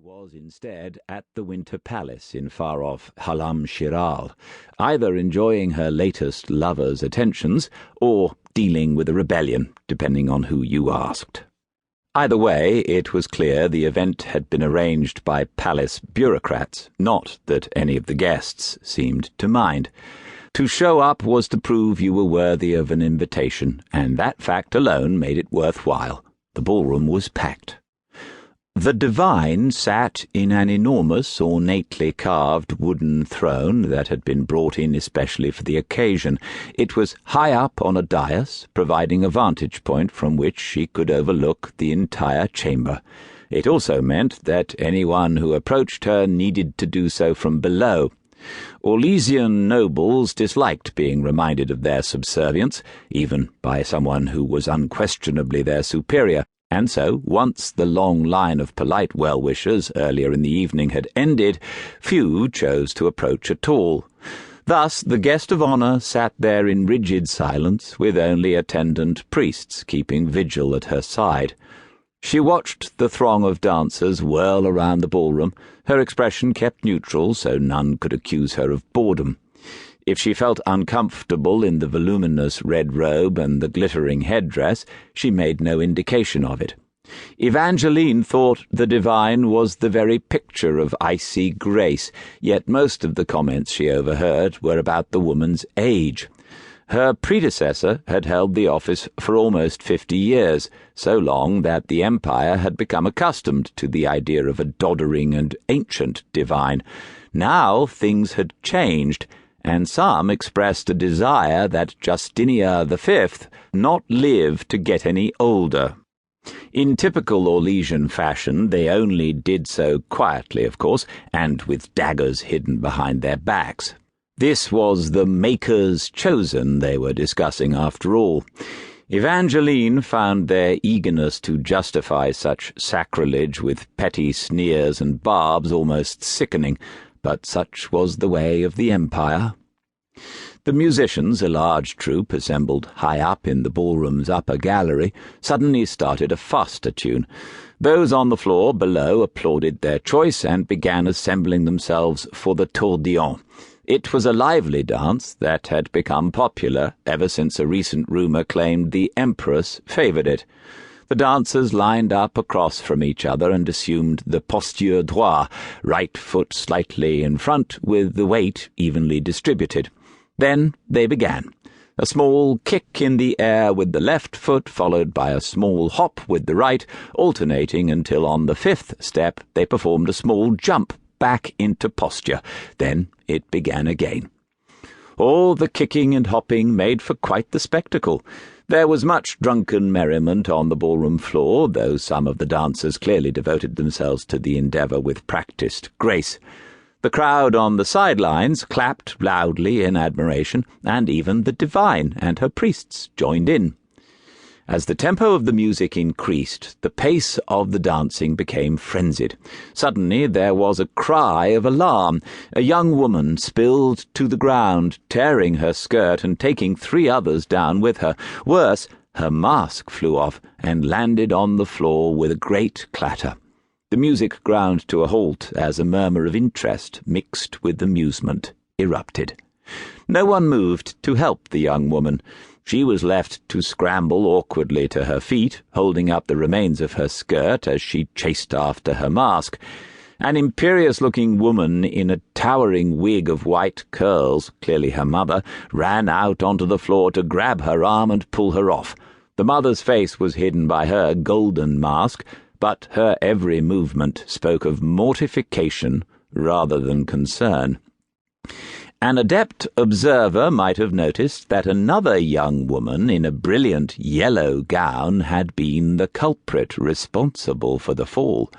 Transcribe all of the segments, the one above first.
was instead at the Winter Palace in far-off Halam Shiral, either enjoying her latest lover's attentions or dealing with a rebellion, depending on who you asked. Either way, it was clear the event had been arranged by palace bureaucrats, not that any of the guests seemed to mind. To show up was to prove you were worthy of an invitation, and that fact alone made it worthwhile. The ballroom was packed. The divine sat in an enormous, ornately carved wooden throne that had been brought in especially for the occasion. It was high up on a dais, providing a vantage point from which she could overlook the entire chamber. It also meant that anyone who approached her needed to do so from below. Orlesian nobles disliked being reminded of their subservience, even by someone who was unquestionably their superior. And so, once the long line of polite well-wishers earlier in the evening had ended, few chose to approach at all. Thus, the guest of honour sat there in rigid silence, with only attendant priests keeping vigil at her side. She watched the throng of dancers whirl around the ballroom, her expression kept neutral so none could accuse her of boredom. If she felt uncomfortable in the voluminous red robe and the glittering headdress, she made no indication of it. Evangeline thought the divine was the very picture of icy grace, yet most of the comments she overheard were about the woman's age. Her predecessor had held the office for almost 50 years, so long that the Empire had become accustomed to the idea of a doddering and ancient divine. Now things had changed, and some expressed a desire that Justinia V not live to get any older. In typical Orlesian fashion, they only did so quietly, of course, and with daggers hidden behind their backs. This was the Maker's Chosen they were discussing, after all. Evangeline found their eagerness to justify such sacrilege with petty sneers and barbs almost sickening, but such was the way of the Empire. The musicians, a large troop assembled high up in the ballroom's upper gallery, suddenly started a faster tune. Those on the floor below applauded their choice and began assembling themselves for the tourbillon. It was a lively dance that had become popular ever since a recent rumour claimed the Empress favoured it. The dancers lined up across from each other and assumed the posture droit, right foot slightly in front with the weight evenly distributed. Then they began. A small kick in the air with the left foot, followed by a small hop with the right, alternating until on the fifth step they performed a small jump back into posture. Then it began again. All the kicking and hopping made for quite the spectacle. There was much drunken merriment on the ballroom floor, though some of the dancers clearly devoted themselves to the endeavour with practised grace. The crowd on the sidelines clapped loudly in admiration, and even the divine and her priests joined in. As the tempo of the music increased, the pace of the dancing became frenzied. Suddenly there was a cry of alarm. A young woman spilled to the ground, tearing her skirt and taking 3 others down with her. Worse, her mask flew off and landed on the floor with a great clatter. The music ground to a halt as a murmur of interest mixed with amusement erupted. No one moved to help the young woman. She was left to scramble awkwardly to her feet, holding up the remains of her skirt as she chased after her mask. An imperious-looking woman in a towering wig of white curls, clearly her mother, ran out onto the floor to grab her arm and pull her off. The mother's face was hidden by her golden mask, but her every movement spoke of mortification rather than concern. An adept observer might have noticed that another young woman in a brilliant yellow gown had been the culprit responsible for the fall.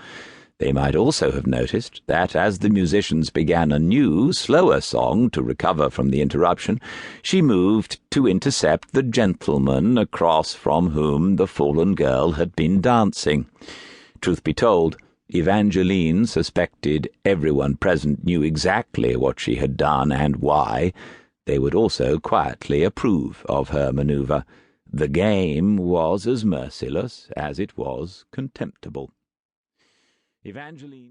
They might also have noticed that as the musicians began a new, slower song to recover from the interruption, she moved to intercept the gentleman across from whom the fallen girl had been dancing. Truth be told, Evangeline suspected everyone present knew exactly what she had done and why. They would also quietly approve of her manoeuvre. The game was as merciless as it was contemptible. Evangeline